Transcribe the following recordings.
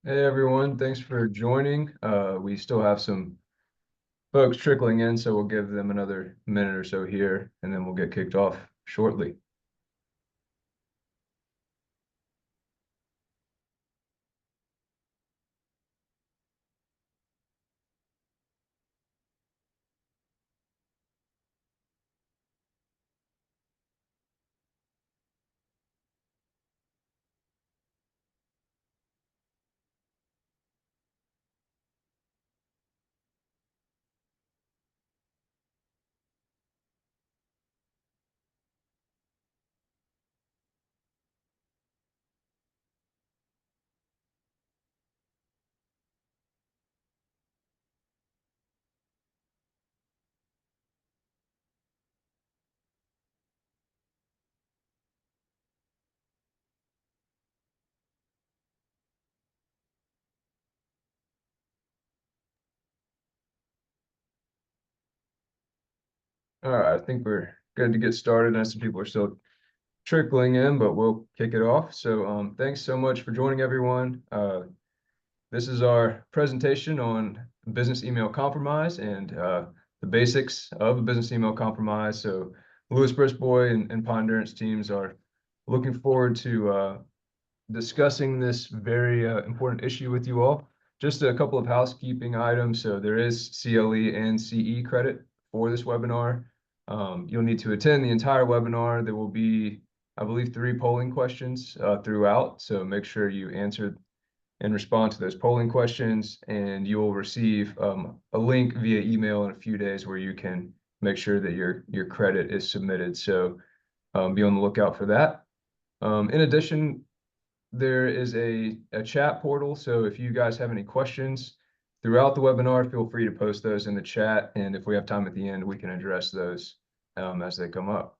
Hey everyone, thanks for joining. We still have some folks trickling in, so we'll give them another minute or so here, and then we'll get kicked off shortly. All right, I think we're good to get started. And some people are still trickling in, but we'll kick it off. So, thanks so much for joining, everyone. This is our presentation on business email compromise and the basics of a business email compromise. So, Lewis Brisbois and Pondurance teams are looking forward to discussing this very important issue with you all. Just a couple of housekeeping items. So there is CLE and CE credit for this webinar. You'll need to attend the entire webinar. There will be, I believe, 3 polling questions throughout. So make sure you answer and respond to those polling questions, and you will receive a link via email in a few days where you can make sure that your credit is submitted. So be on the lookout for that. In addition, there is a chat portal. So if you guys have any questions throughout the webinar, feel free to post those in the chat. And if we have time at the end, we can address those as they come up.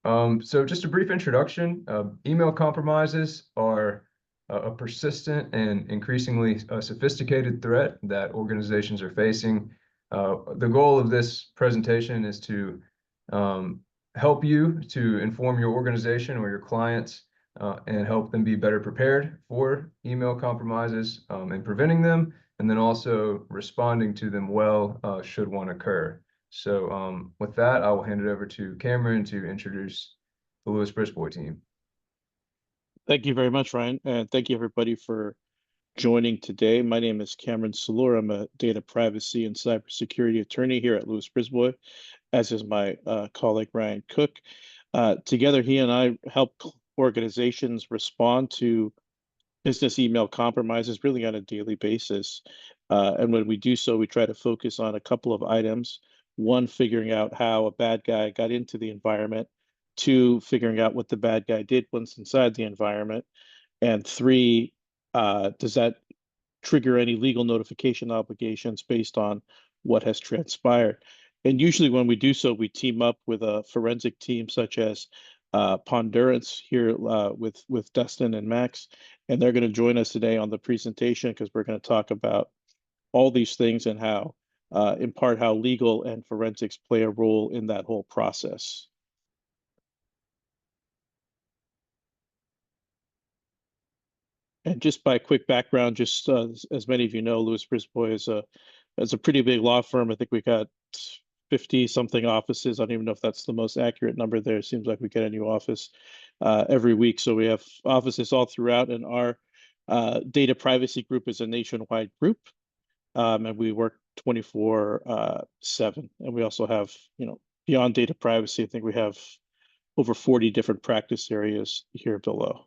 So just a brief introduction. Email compromises are a persistent and increasingly sophisticated threat that organizations are facing. The goal of this presentation is to help you to inform your organization or your clients and help them be better prepared for email compromises and preventing them, and then also responding to them well should one occur. So with that, I will hand it over to Kamran to introduce the Lewis Brisbois team. Thank you very much, Ryan, and thank you everybody for joining today. My name is Kamran Salour. I'm a data privacy and cybersecurity attorney here at Lewis Brisbois, as is my colleague Ryan Cook. Together, he and I help organizations respond to business email compromises really on a daily basis. And when we do so, we try to focus on a couple of items. One, figuring out how a bad guy got into the environment. Two, figuring out what the bad guy did once inside the environment. And three, does that trigger any legal notification obligations based on what has transpired? And usually when we do so, we team up with a forensic team such as Pondurance here with Dustin and Max, and they're going to join us today on the presentation because we're going to talk about all these things and how, in part, how legal and forensics play a role in that whole process. And just by quick background, just as many of you know, Lewis Brisbois is a pretty big law firm. I think we got 50 something offices. I don't even know if that's the most accurate number there. It seems like we get a new office every week. So we have offices all throughout, and our data privacy group is a nationwide group, and we work 24/7. And we also have, beyond data privacy, I think we have over 40 different practice areas here below.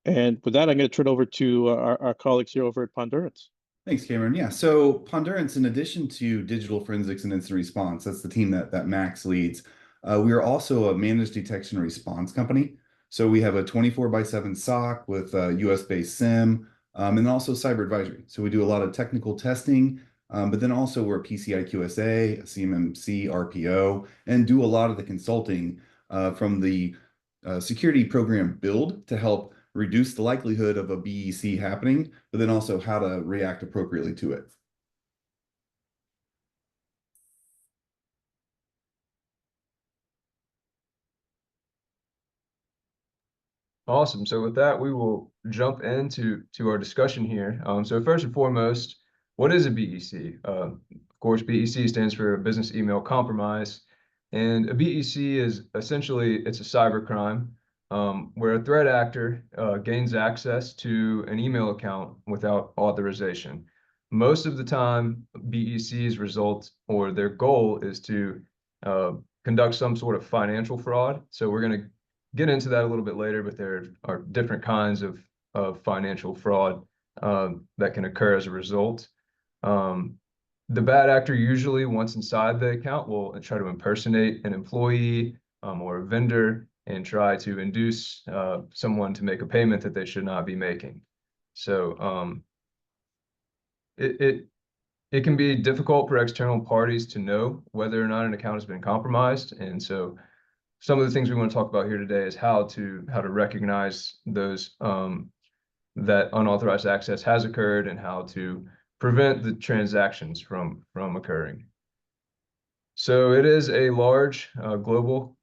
And with that, I'm going to turn over to our colleagues here over at Pondurance. Thanks, Cameron. Yeah, so Pondurance, in addition to digital forensics and incident response, that's the team that Max leads. We are also a managed detection and response company. So we have a 24/7 SOC with a US-based SIM, and also cyber advisory. So we do a lot of technical testing, but then also we're a PCI QSA, a CMMC, RPO, and do a lot of the consulting from the security program build to help reduce the likelihood of a BEC happening, but then also how to react appropriately to it. Awesome. So with that, we will jump into our discussion here. So first and foremost, what is a BEC? Of course, BEC stands for Business Email Compromise, and a BEC is essentially it's a cybercrime where a threat actor gains access to an email account without authorization. Most of the time, BECs result or their goal is to conduct some sort of financial fraud. So we're going to get into that a little bit later, but there are different kinds of financial fraud that can occur as a result. The bad actor usually, once inside the account, will try to impersonate an employee or a vendor and try to induce someone to make a payment that they should not be making. So it can be difficult for external parties to know whether or not an account has been compromised, and so some of the things we want to talk about here today is how to recognize those that unauthorized access has occurred and how to prevent the transactions from occurring. So it is a large global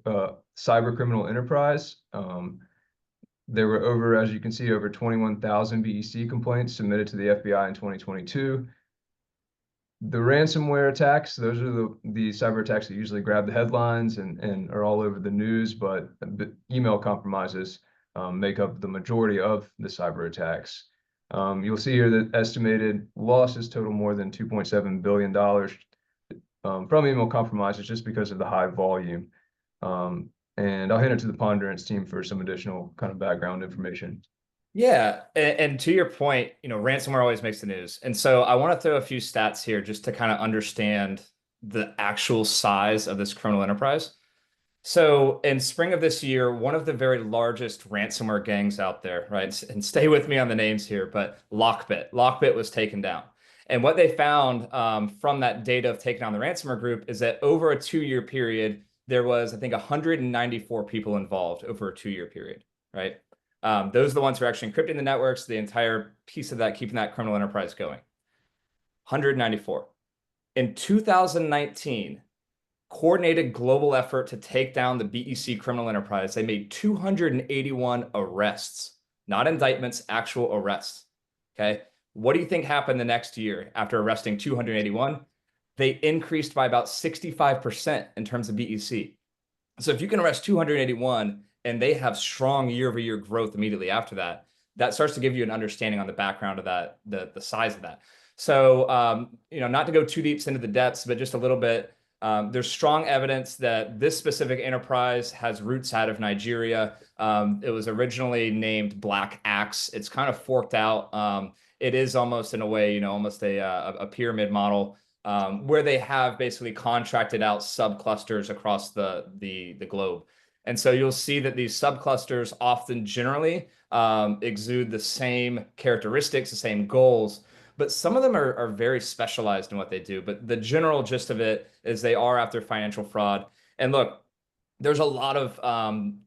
cyber criminal enterprise. There were over, as you can see, over 21,000 BEC complaints submitted to the FBI in 2022. The ransomware attacks, those are the cyber attacks that usually grab the headlines and are all over the news, but email compromises make up the majority of the cyber attacks. You'll see here that estimated losses total more than $2.7 billion from email compromises just because of the high volume. And I'll hand it to the Pondurance team for some additional kind of background information. Yeah, and to your point, ransomware always makes the news. And so I want to throw a few stats here just to kind of understand the actual size of this criminal enterprise. So in spring of this year, one of the very largest ransomware gangs out there, right? And stay with me on the names here, but Lockbit was taken down. And what they found from that data of taking down the ransomware group is that over a 2-year period, there was, I think, 194 people involved over a 2-year period, right? Those are the ones who are actually encrypting the networks, the entire piece of that, keeping that criminal enterprise going. 194. In 2019, coordinated global effort to take down the BEC criminal enterprise, they made 281 arrests, not indictments, actual arrests. Okay. What do you think happened the next year after arresting 281? They increased by about 65% in terms of BEC. So if you can arrest 281 and they have strong year-over-year growth immediately after that, that starts to give you an understanding on the background of that, the size of that. So, not to go too deep into the depths, but just a little bit, there's strong evidence that this specific enterprise has roots out of Nigeria. It was originally named Black Axe. It's kind of forked out. It is almost in a way, almost a pyramid model where they have basically contracted out subclusters across the globe. And so you'll see that these subclusters often generally exude the same characteristics, the same goals, but some of them are very specialized in what they do. But the general gist of it is they are after financial fraud. And look, there's a lot of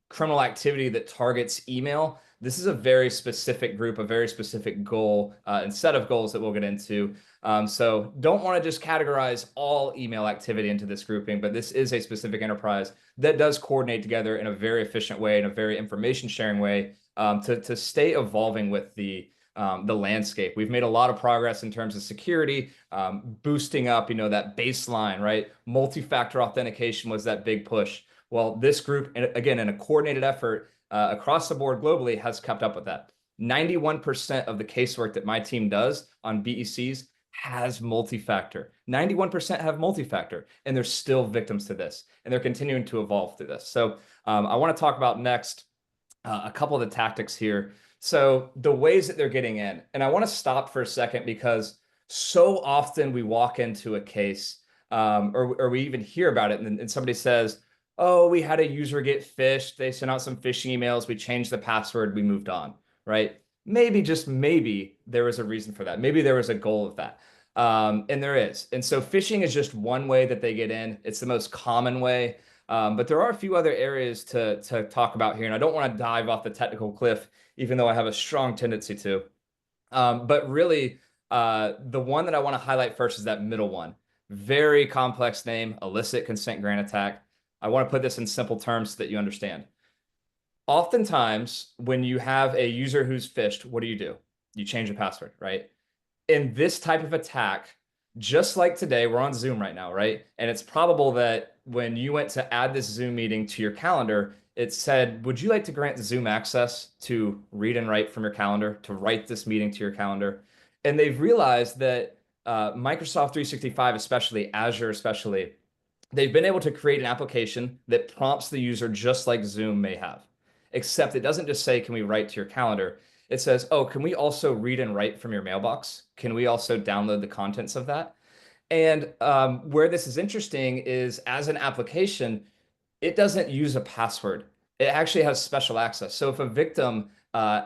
criminal activity that targets email. This is a very specific group, a very specific goal and set of goals that we'll get into. So don't want to just categorize all email activity into this grouping, but this is a specific enterprise that does coordinate together in a very efficient way, in a very information sharing way to stay evolving with the landscape. We've made a lot of progress in terms of security, boosting up, that baseline, right? Multi-factor authentication was that big push. Well, this group, again, in a coordinated effort across the board globally, has kept up with that. 91% of the casework that my team does on BECs has multi-factor. 91% have multi-factor, and they're still victims to this, and they're continuing to evolve through this. So I want to talk about next a couple of the tactics here. So the ways that they're getting in, and I want to stop for a second because so often we walk into a case or we even hear about it and somebody says, oh, we had a user get phished. They sent out some phishing emails. We changed the password. We moved on, right? Maybe, just maybe, there was a reason for that. Maybe there was a goal of that. And there is. And so phishing is just one way that they get in. It's the most common way. But there are a few other areas to talk about here. And I don't want to dive off the technical cliff, even though I have a strong tendency to. But really, the one that I want to highlight first is that middle one. Very complex name, illicit consent grant attack. I want to put this in simple terms so that you understand. Oftentimes, when you have a user who's phished, what do? You change the password, right? In this type of attack, just like today, we're on Zoom right now, right? And it's probable that when you went to add this Zoom meeting to your calendar, it said, would you like to grant Zoom access to read and write from your calendar, to write this meeting to your calendar? And they've realized that Microsoft 365, especially Azure, especially, they've been able to create an application that prompts the user just like Zoom may have, except it doesn't just say, can we write to your calendar? It says, oh, can we also read and write from your mailbox? Can we also download the contents of that? And where this is interesting is as an application, it doesn't use a password. It actually has special access. So if a victim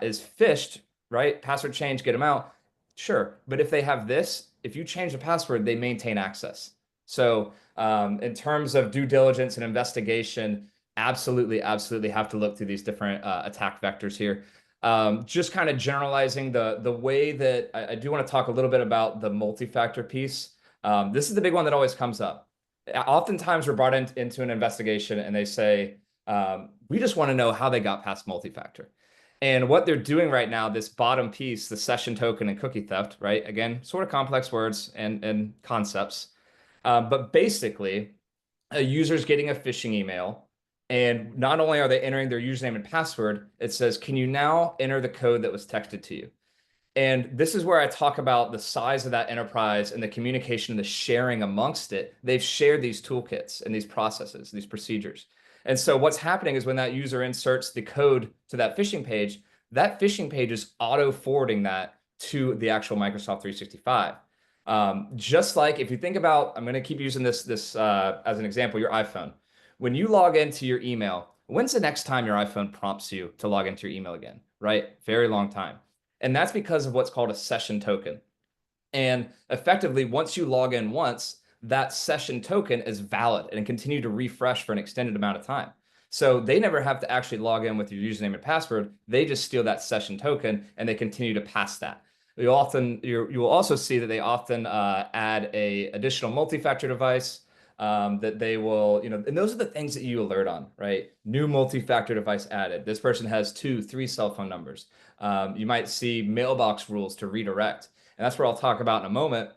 is phished, right, password change, get them out, sure. But if they have this, if you change the password, they maintain access. So in terms of due diligence and investigation, absolutely, absolutely have to look through these different attack vectors here. Just kind of generalizing the way that I do want to talk a little bit about the multi-factor piece. This is the big one that always comes up. Oftentimes we're brought into an investigation and they say, we just want to know how they got past multi-factor. And what they're doing right now, this bottom piece, the session token and cookie theft, right? Again, sort of complex words and concepts. But basically, a user's getting a phishing email. And not only are they entering their username and password, it says, can you now enter the code that was texted to you? And this is where I talk about the size of that enterprise and the communication and the sharing amongst it. They've shared these toolkits and these processes, these procedures. And so what's happening is when that user inserts the code to that phishing page is auto forwarding that to the actual Microsoft 365. Just like if you think about, I'm going to keep using this as an example, your iPhone. When you log into your email, when's the next time your iPhone prompts you to log into your email again, right? Very long time. And that's because of what's called a session token. And effectively, once you log in once, that session token is valid and continue to refresh for an extended amount of time. So they never have to actually log in with your username and password. They just steal that session token and they continue to pass that. You will also see that they often add a additional multi-factor device that they will, and those are the things that you alert on, right? New multi-factor device added. This person has 2, 3 cell phone numbers. You might see mailbox rules to redirect. And that's where I'll talk about in a moment,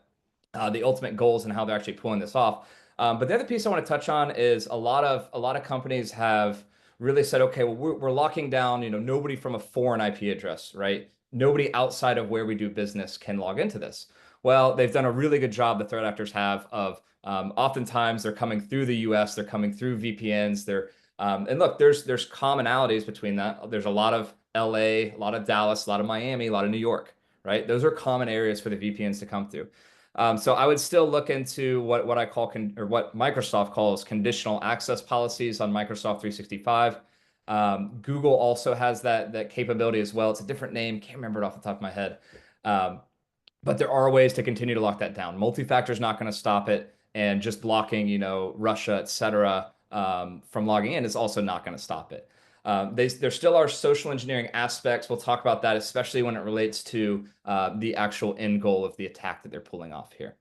the ultimate goals and how they're actually pulling this off. But the other piece I want to touch on is a lot of companies have really said, okay, well, we're locking down, nobody from a foreign IP address, right? Nobody outside of where we do business can log into this. Well, they've done a really good job, the threat actors have, of oftentimes they're coming through the US, they're coming through VPNs, and look, there's commonalities between that. There's a lot of LA, a lot of Dallas, a lot of Miami, a lot of New York, right? Those are common areas for the VPNs to come through. So I would still look into what I call or what Microsoft calls conditional access policies on Microsoft 365. Google also has that capability as well. It's a different name. Can't remember it off the top of my head. But there are ways to continue to lock that down. Multi-factor is not going to stop it. And just blocking, Russia, et cetera, from logging in is also not going to stop it. There still are social engineering aspects. We'll talk about that, especially when it relates to the actual end goal of the attack that they're pulling off here.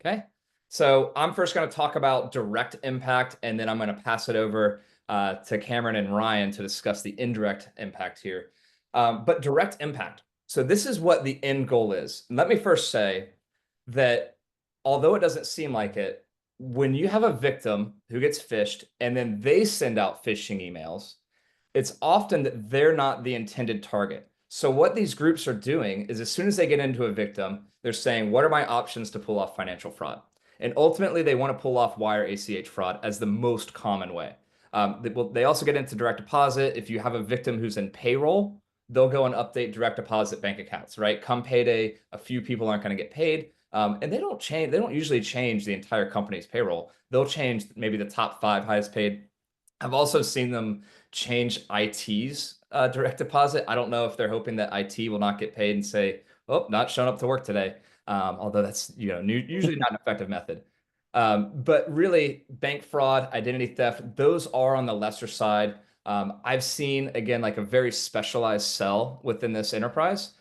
Okay, so I'm first going to talk about direct impact, and then I'm going to pass it over to Kamran and Ryan to discuss the indirect impact here. But direct impact. So this is what the end goal is. Let me first say that although it doesn't seem like it, when you have a victim who gets phished and then they send out phishing emails, it's often that they're not the intended target. So what these groups are doing is as soon as they get into a victim, they're saying, what are my options to pull off financial fraud? And ultimately, they want to pull off wire ACH fraud as the most common way. They also get into direct deposit. If you have a victim who's in payroll, they'll go and update direct deposit bank accounts, right? Come payday, a few people aren't going to get paid. And they don't usually change the entire company's payroll. They'll change maybe the top 5 highest paid. I've also seen them change IT's direct deposit. I don't know if they're hoping that IT will not get paid and say, oh, not showing up to work today. Although that's usually not an effective method. But really, bank fraud, identity theft, those are on the lesser side. I've seen, again, like a very specialized cell within this enterprise.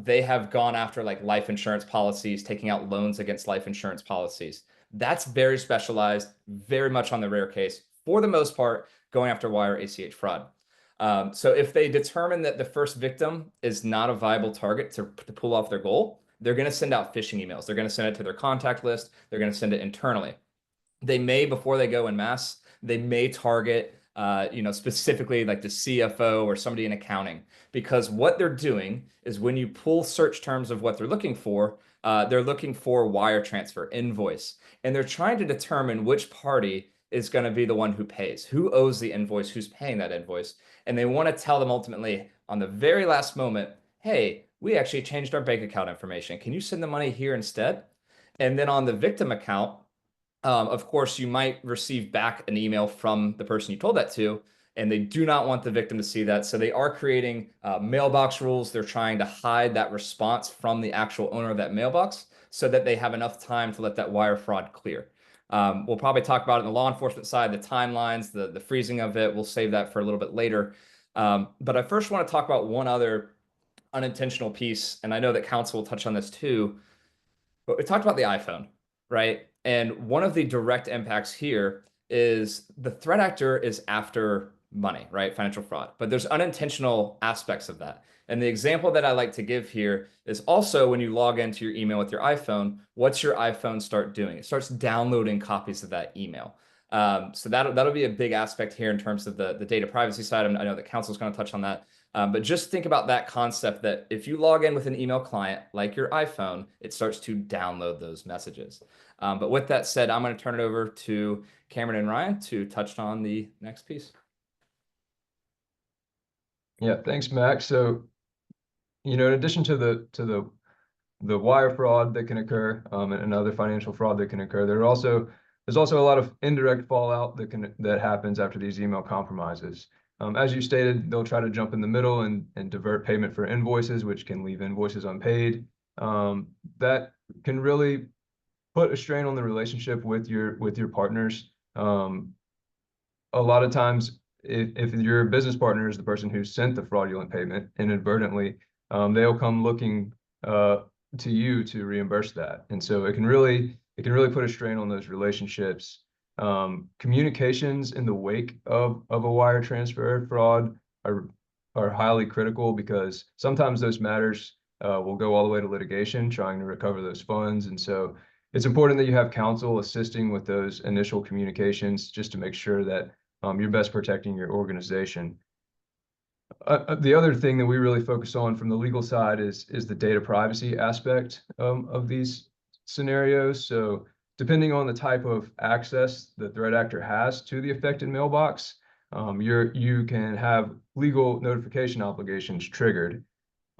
They have gone after like life insurance policies, taking out loans against life insurance policies. That's very specialized, very much on the rare case. For the most part, going after wire ACH fraud. So if they determine that the first victim is not a viable target to pull off their goal, they're going to send out phishing emails. They're going to send it to their contact list. They're going to send it internally. They may, before they go en masse, they may target specifically like the CFO or somebody in accounting, because what they're doing is when you pull search terms of what they're looking for wire transfer, invoice, and they're trying to determine which party is going to be the one who pays, who owes the invoice, who's paying that invoice. And they want to tell them ultimately on the very last moment, hey, we actually changed our bank account information. Can you send the money here instead? And then on the victim account, of course, you might receive back an email from the person you told that to, and they do not want the victim to see that. So they are creating mailbox rules. They're trying to hide that response from the actual owner of that mailbox so that they have enough time to let that wire fraud clear. We'll probably talk about it on the law enforcement side, the timelines, the freezing of it. We'll save that for a little bit later. But I first want to talk about one other unintentional piece, and I know that counsel will touch on this too. But we talked about the iPhone, right? And one of the direct impacts here is the threat actor is after money, right? Financial fraud. But there's unintentional aspects of that. And the example that I like to give here is also when you log into your email with your iPhone, what's your iPhone start doing? It starts downloading copies of that email. So that'll be a big aspect here in terms of the data privacy side. I know that counsel's going to touch on that. But just think about that concept that if you log in with an email client like your iPhone, it starts to download those messages. But with that said, I'm going to turn it over to Cameron and Ryan to touch on the next piece. Yeah, thanks, Max. So, in addition to the wire fraud that can occur, and other financial fraud that can occur, there's also a lot of indirect fallout that happens after these email compromises. As you stated, they'll try to jump in the middle and divert payment for invoices, which can leave invoices unpaid. That can really put a strain on the relationship with your partners. A lot of times, if your business partner is the person who sent the fraudulent payment inadvertently, they'll come looking to you to reimburse that, and so it can really put a strain on those relationships. Communications in the wake of a wire transfer fraud are highly critical, because sometimes those matters will go all the way to litigation trying to recover those funds, and so it's important that you have counsel assisting with those initial communications just to make sure that you're best protecting your organization. The other thing that we really focus on from the legal side is the data privacy aspect of these scenarios. So depending on the type of access the threat actor has to the affected mailbox, you can have legal notification obligations triggered.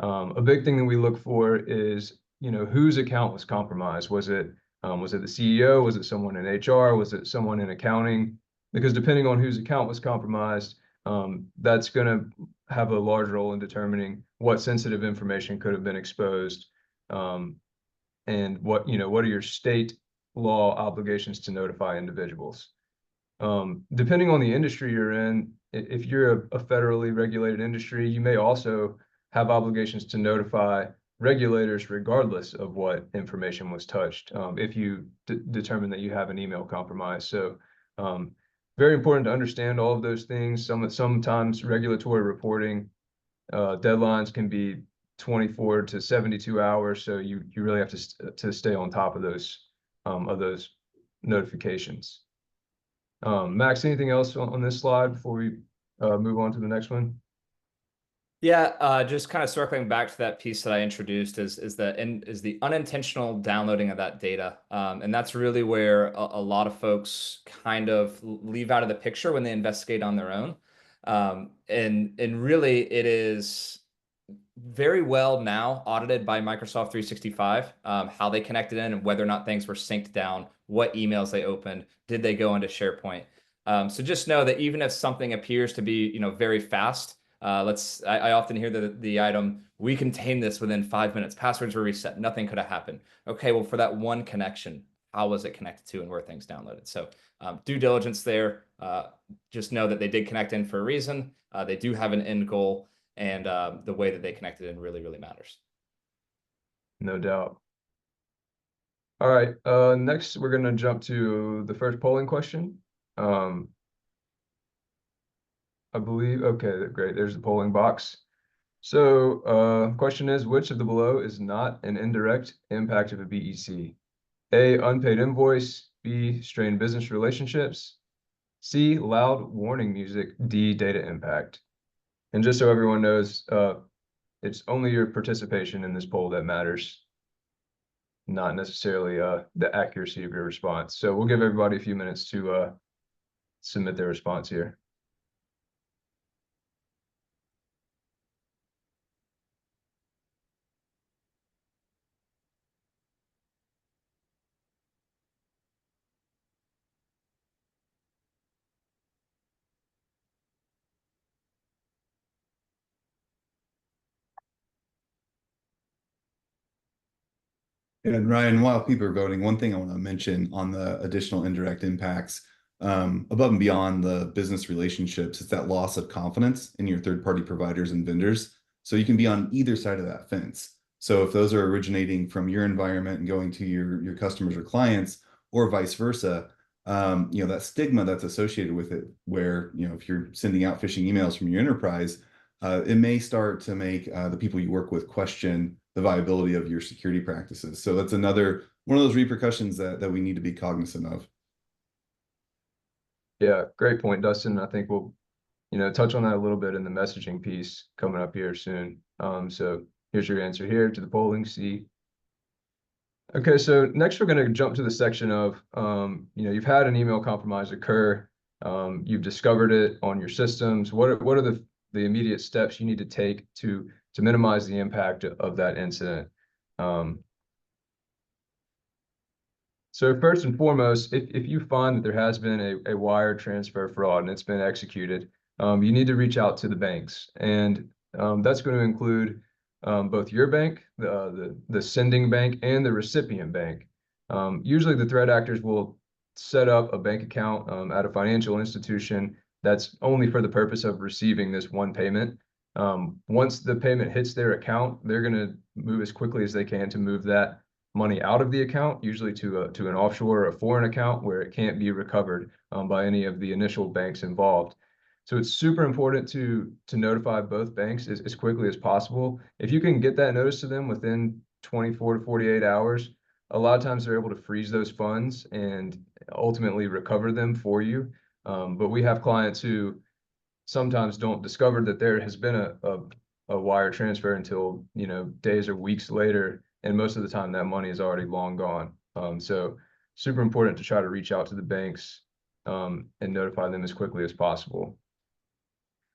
A big thing that we look for is, whose account was compromised. Was it the CEO? Was it someone in HR? Was it someone in accounting? Because depending on whose account was compromised, that's going to have a large role in determining what sensitive information could have been exposed, and what are your state law obligations to notify individuals. Depending on the industry you're in, if you're a federally regulated industry, you may also have obligations to notify regulators regardless of what information was touched, if you determine that you have an email compromise. So very important to understand all of those things. Sometimes regulatory reporting deadlines can be 24 to 72 hours, so you really have to stay on top of those notifications. Max, anything else on this slide before we move on to the next one? Yeah, just kind of circling back to that piece that I introduced is the unintentional downloading of that data, and that's really where a lot of folks kind of leave out of the picture when they investigate on their own, and really it is very well now audited by Microsoft 365, how they connected in and whether or not things were synced down, what emails they opened, did they go into SharePoint. So just know that even if something appears to be very fast. I often hear the item, we contained this within 5 minutes, passwords were reset, nothing could have happened. Okay, well, for that one connection, how was it connected to and where things downloaded? So due diligence there. Just know that they did connect in for a reason. They do have an end goal, and the way that they connected in really, really matters. No doubt. All right, next we're going to jump to the first polling question. I believe, okay, great. There's the polling box. So, question is, which of the below is not an indirect impact of a BEC? A, unpaid invoice. B, strained business relationships. C, loud warning music. D, data impact. And just so everyone knows, it's only your participation in this poll that matters, not necessarily the accuracy of your response. So we'll give everybody a few minutes to submit their response here. And Ryan, while people are voting, one thing I want to mention on the additional indirect impacts, above and beyond the business relationships, it's that loss of confidence in your third-party providers and vendors. So you can be on either side of that fence. So if those are originating from your environment and going to your customers or clients, or vice versa, that stigma that's associated with it, where if you're sending out phishing emails from your enterprise, it may start to make the people you work with question the viability of your security practices. So that's another one of those repercussions that we need to be cognizant of. Yeah, great point, Dustin. I think we'll, touch on that a little bit in the messaging piece coming up here soon. So here's your answer here to the polling, C. Okay, so next we're going to jump to the section of, you've had an email compromise occur. You've discovered it on your systems. What are the immediate steps you need to take to minimize the impact of that incident? So first and foremost, if you find that there has been a wire transfer fraud and it's been executed, you need to reach out to the banks. And that's going to include both your bank, the sending bank, and the recipient bank. Usually the threat actors will set up a bank account at a financial institution that's only for the purpose of receiving this one payment. Once the payment hits their account, they're going to move as quickly as they can to move that money out of the account, usually to an offshore or a foreign account where it can't be recovered by any of the initial banks involved. So it's super important to notify both banks as quickly as possible. If you can get that notice to them within 24 to 48 hours, a lot of times they're able to freeze those funds and ultimately recover them for you. But we have clients who sometimes don't discover that there has been a wire transfer until days or weeks later, and most of the time that money is already long gone. So super important to try to reach out to the banks and notify them as quickly as possible.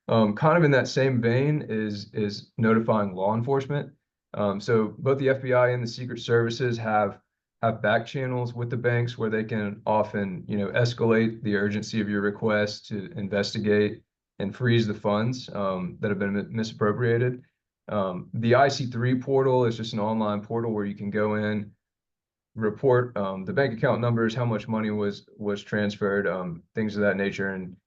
Kind of in that same vein is notifying law enforcement. So both the FBI and the Secret Services have back channels with the banks where they can often escalate the urgency of your request to investigate and freeze the funds that have been misappropriated. The IC3 portal is just an online portal where you can go in, report the bank account numbers, how much money was transferred, things of that nature. And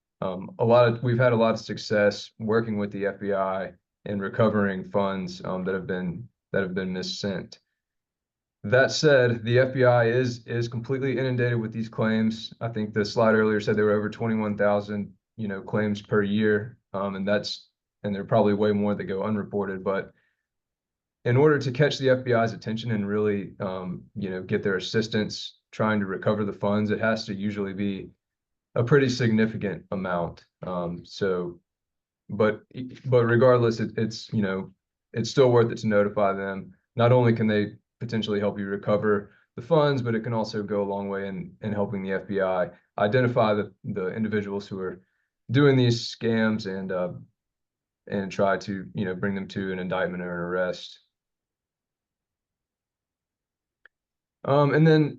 we've had a lot of success working with the FBI in recovering funds that have been missent. That said, the FBI is completely inundated with these claims. I think the slide earlier said there were over 21,000 claims per year, and there are probably way more that go unreported. But in order to catch the FBI's attention and really get their assistance trying to recover the funds, it has to usually be a pretty significant amount. But regardless, it's still worth it to notify them. Not only can they potentially help you recover the funds, but it can also go a long way in helping the FBI identify the individuals who are doing these scams and try to bring them to an indictment or an arrest. And then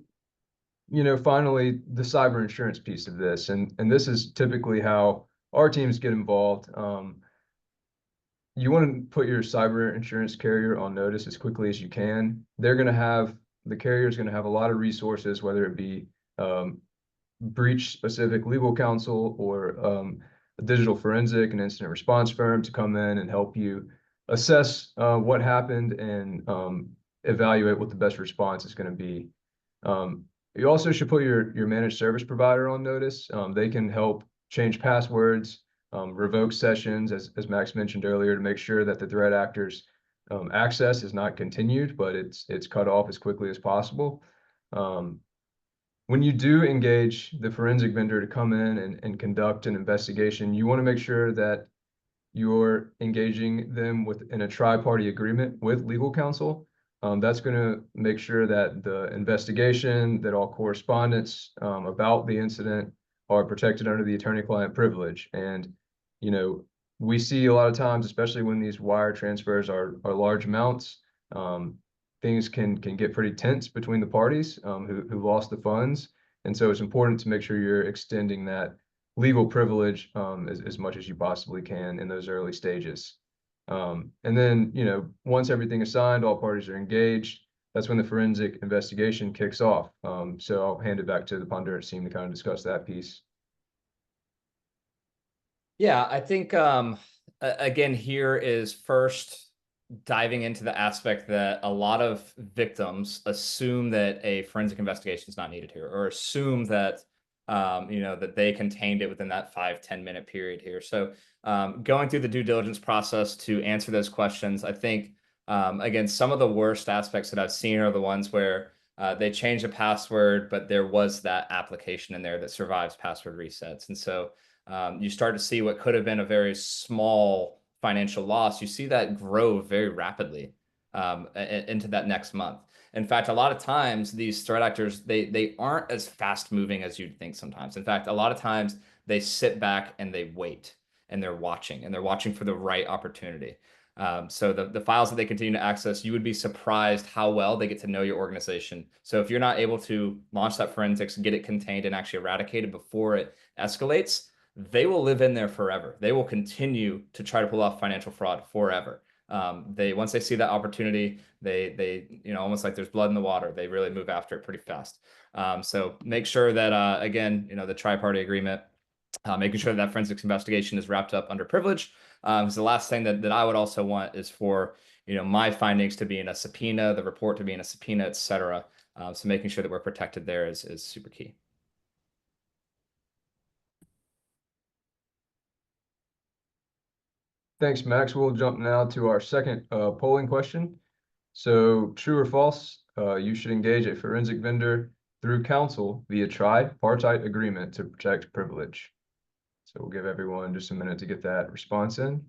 finally, the cyber insurance piece of this, and this is typically how our teams get involved. You want to put your cyber insurance carrier on notice as quickly as you can. The carrier is going to have a lot of resources, whether it be breach-specific legal counsel or a digital forensic and incident response firm to come in and help you assess what happened and evaluate what the best response is going to be. You also should put your managed service provider on notice. They can help change passwords, revoke sessions, as Max mentioned earlier, to make sure that the threat actors access is not continued, but it's cut off as quickly as possible. When you do engage the forensic vendor to come in and conduct an investigation, you want to make sure that you're engaging them in a tri-party agreement with legal counsel. That's going to make sure that the investigation, that all correspondence about the incident are protected under the attorney-client privilege. And, you know, we see a lot of times, especially when these wire transfers are large amounts, things can get pretty tense between the parties who lost the funds. And so it's important to make sure you're extending that legal privilege as much as you possibly can in those early stages. And then, you know, once everything is signed, all parties are engaged, that's when the forensic investigation kicks off. So I'll hand it back to the Pondurance team to kind of discuss that piece. Yeah, I think again, here is first diving into the aspect that a lot of victims assume that a forensic investigation is not needed here, or assume that you know, that they contained it within that 5-10 minute period here. So going through the due diligence process to answer those questions, I think again, some of the worst aspects that I've seen are the ones where they change a password, but there was that application in there that survives password resets. And so you start to see what could have been a very small financial loss. You see that grow very rapidly into that next month. In fact, a lot of times these threat actors, they aren't as fast moving as you'd think sometimes. In fact, a lot of times they sit back and they wait and they're watching for the right opportunity. So the files that they continue to access, you would be surprised how well they get to know your organization. So if you're not able to launch that forensics, get it contained and actually eradicated before it escalates, they will live in there forever. They will continue to try to pull off financial fraud forever. Once they see that opportunity, they you know, almost like there's blood in the water, they really move after it pretty fast. So make sure that again, you know, the tri-party agreement, making sure that forensics investigation is wrapped up under privilege. Because the last thing that I would also want is for, you know, my findings to be in a subpoena, the report to be in a subpoena, etc. So making sure that we're protected there is super key. Thanks, Max. We'll jump now to our second polling question. So true or false, you should engage a forensic vendor through counsel via tripartite agreement to protect privilege. So we'll give everyone just a minute to get that response in.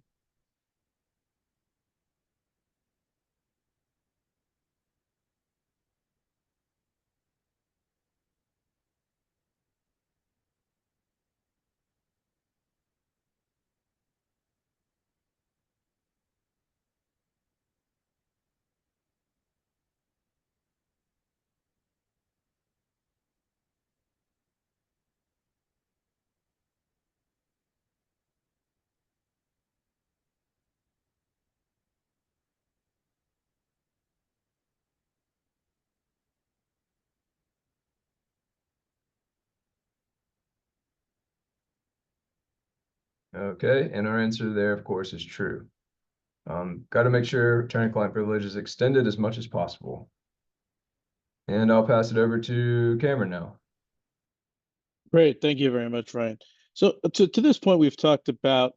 Okay, and our answer there, of course, is true. Got to make sure attorney-client privilege is extended as much as possible. And I'll pass it over to Kamran now. Great, thank you very much, Ryan. So to this point, we've talked about,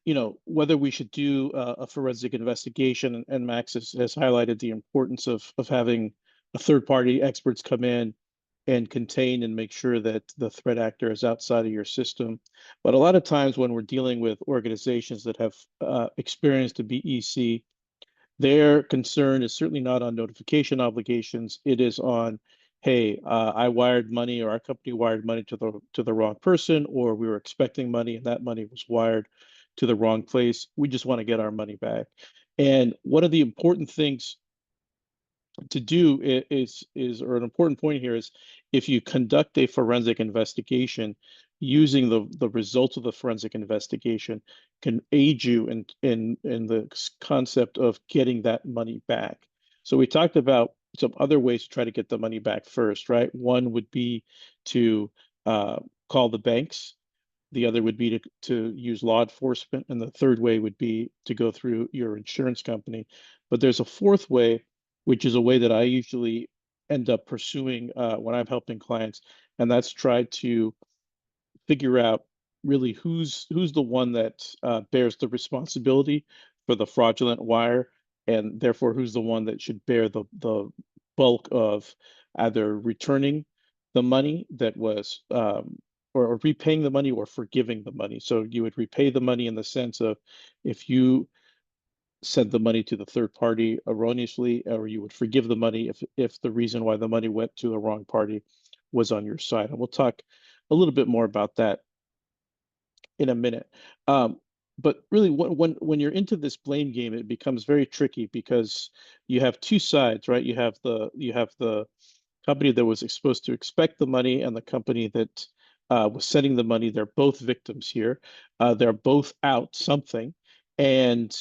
you know, whether we should do a forensic investigation, and Max has highlighted the importance of having a third-party experts come in and contain and make sure that the threat actor is outside of your system. But a lot of times when we're dealing with organizations that have experienced a BEC, their concern is certainly not on notification obligations. It is on, hey, I wired money, or our company wired money to the wrong person, or we were expecting money and that money was wired to the wrong place. We just want to get our money back. And one of the important things to do is or an important point here is, if you conduct a forensic investigation, using the results of the forensic investigation can aid you in the concept of getting that money back. So we talked about some other ways to try to get the money back first, right? One would be to call the banks. The other would be to use law enforcement. And the third way would be to go through your insurance company. But there's a fourth way, which is a way that I usually end up pursuing when I'm helping clients. And that's try to figure out really who's the one that bears the responsibility for the fraudulent wire, and therefore who's the one that should bear the bulk of either returning the money that was or repaying the money or forgiving the money. So you would repay the money in the sense of if you sent the money to the third party erroneously, or you would forgive the money if the reason why the money went to the wrong party was on your side. And we'll talk a little bit more about that in a minute. But really, when you're into this blame game, it becomes very tricky because you have two sides, right? You have the company that was supposed to expect the money and the company that was sending the money. They're both victims here. They're both out something, and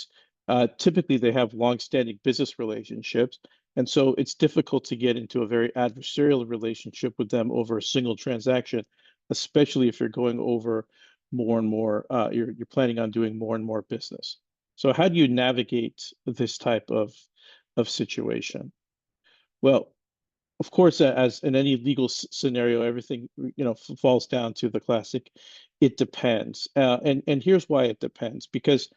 typically they have long-standing business relationships. And so it's difficult to get into a very adversarial relationship with them over a single transaction, especially if you're going over more and more, you're planning on doing more and more business. So how do you navigate this type of situation? Well, of course, as in any legal scenario, everything falls down to the classic, it depends. And here's why it depends, because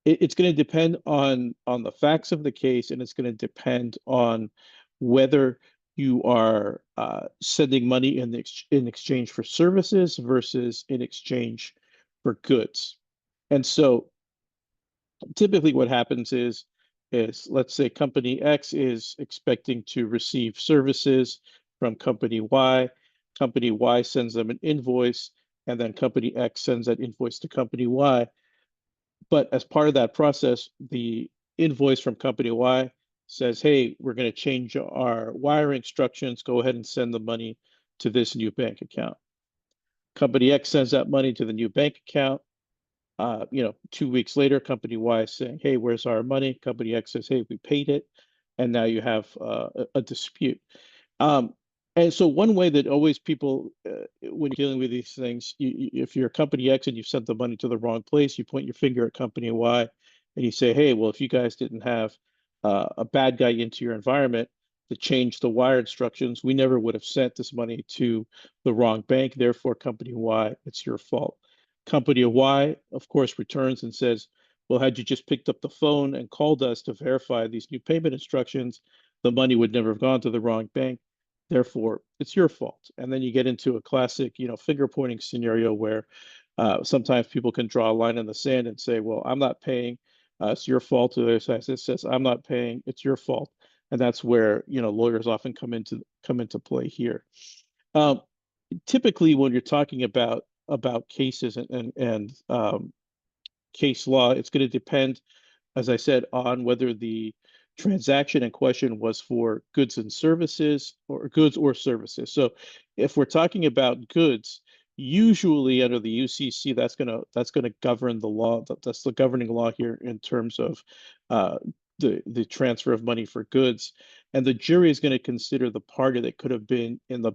it's going to depend on the facts of the case, and it's going to depend on whether you are sending money in exchange for services versus in exchange for goods. And so typically what happens is let's say company X is expecting to receive services from company Y. Company Y sends them an invoice, and then company X sends that invoice to company Y. But as part of that process, the invoice from company Y says, hey, we're going to change our wire instructions. Go ahead and send the money to this new bank account. Company X sends that money to the new bank account. 2 weeks later, company Y is saying, hey, where's our money? Company X says, hey, we paid it. And now you have a dispute. And so one way that always people, when you're dealing with these things, if you're company X and you've sent the money to the wrong place, you point your finger at company Y and you say, hey, well, if you guys didn't have a bad guy into your environment to change the wire instructions, we never would have sent this money to the wrong bank. Therefore, company Y, it's your fault. Company Y, of course, returns and says, well, had you just picked up the phone and called us to verify these new payment instructions, the money would never have gone to the wrong bank. Therefore, it's your fault. And then you get into a classic, finger pointing scenario where sometimes people can draw a line in the sand and say, well, I'm not paying. It's your fault. The other side says, I'm not paying. It's your fault. And that's where, lawyers often come into play here. Typically, when you're talking about cases and case law, it's going to depend, as I said, on whether the transaction in question was for goods and services or goods or services. So if we're talking about goods, usually under the UCC, that's gonna govern the law. That's the governing law here in terms of the transfer of money for goods. And the jury is going to consider the party that could have been in the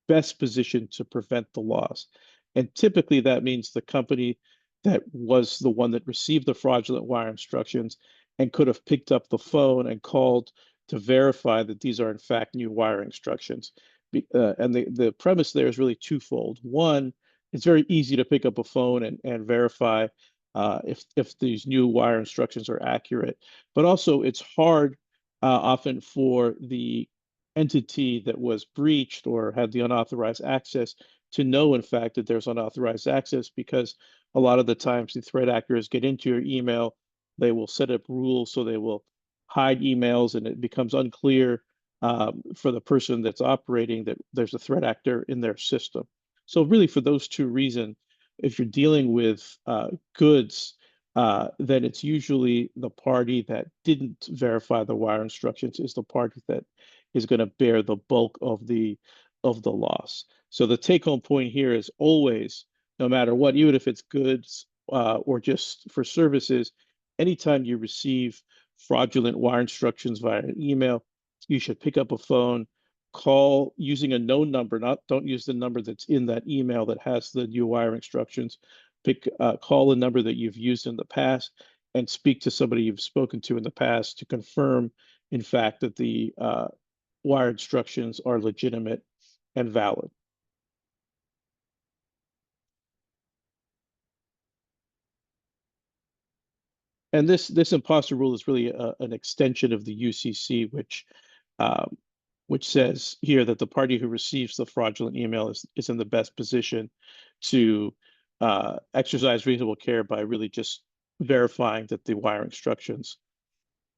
best position to prevent the loss. And typically that means the company that was the one that received the fraudulent wire instructions and could have picked up the phone and called to verify that these are in fact new wire instructions. And the premise there is really twofold. One, it's very easy to pick up a phone and verify if these new wire instructions are accurate. But also it's hard often for the entity that was breached or had the unauthorized access to know, in fact, that there's unauthorized access, because a lot of the times the threat actors get into your email, they will set up rules, so they will hide emails, and it becomes unclear for the person that's operating that there's a threat actor in their system. So really for those two reasons, if you're dealing with goods, then it's usually the party that didn't verify the wire instructions is the party that is going to bear the bulk of the loss. So the take-home point here is always, no matter what, even if it's goods or just for services, anytime you receive fraudulent wire instructions via an email, you should pick up a phone, call using a known number. Don't use the number that's in that email that has the new wire instructions. Call a number that you've used in the past and speak to somebody you've spoken to in the past to confirm, in fact, that the wire instructions are legitimate and valid. And this imposter rule is really an extension of the UCC, which says here that the party who receives the fraudulent email is in the best position to exercise reasonable care by really just verifying that the wire instructions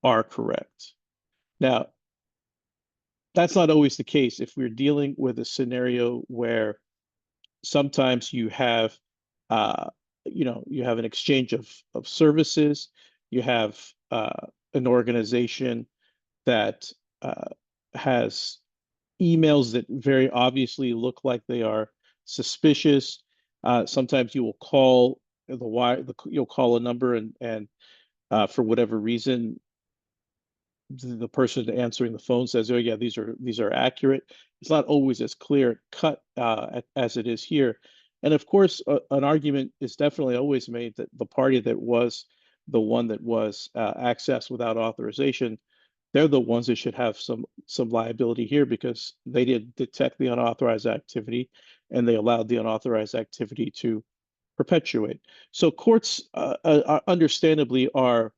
are correct. Now, that's not always the case. If we're dealing with a scenario where sometimes you have you have an exchange of services, you have an organization that has emails that very obviously look like they are suspicious. Sometimes you will call you'll call a number and for whatever reason the person answering the phone says, "Oh yeah, these are accurate." It's not always as clear cut as it is here, and of course, an argument is definitely always made that the party that was the one that was accessed without authorization, they're the ones that should have some liability here because they did detect the unauthorized activity, and they allowed the unauthorized activity to perpetuate. So courts understandably are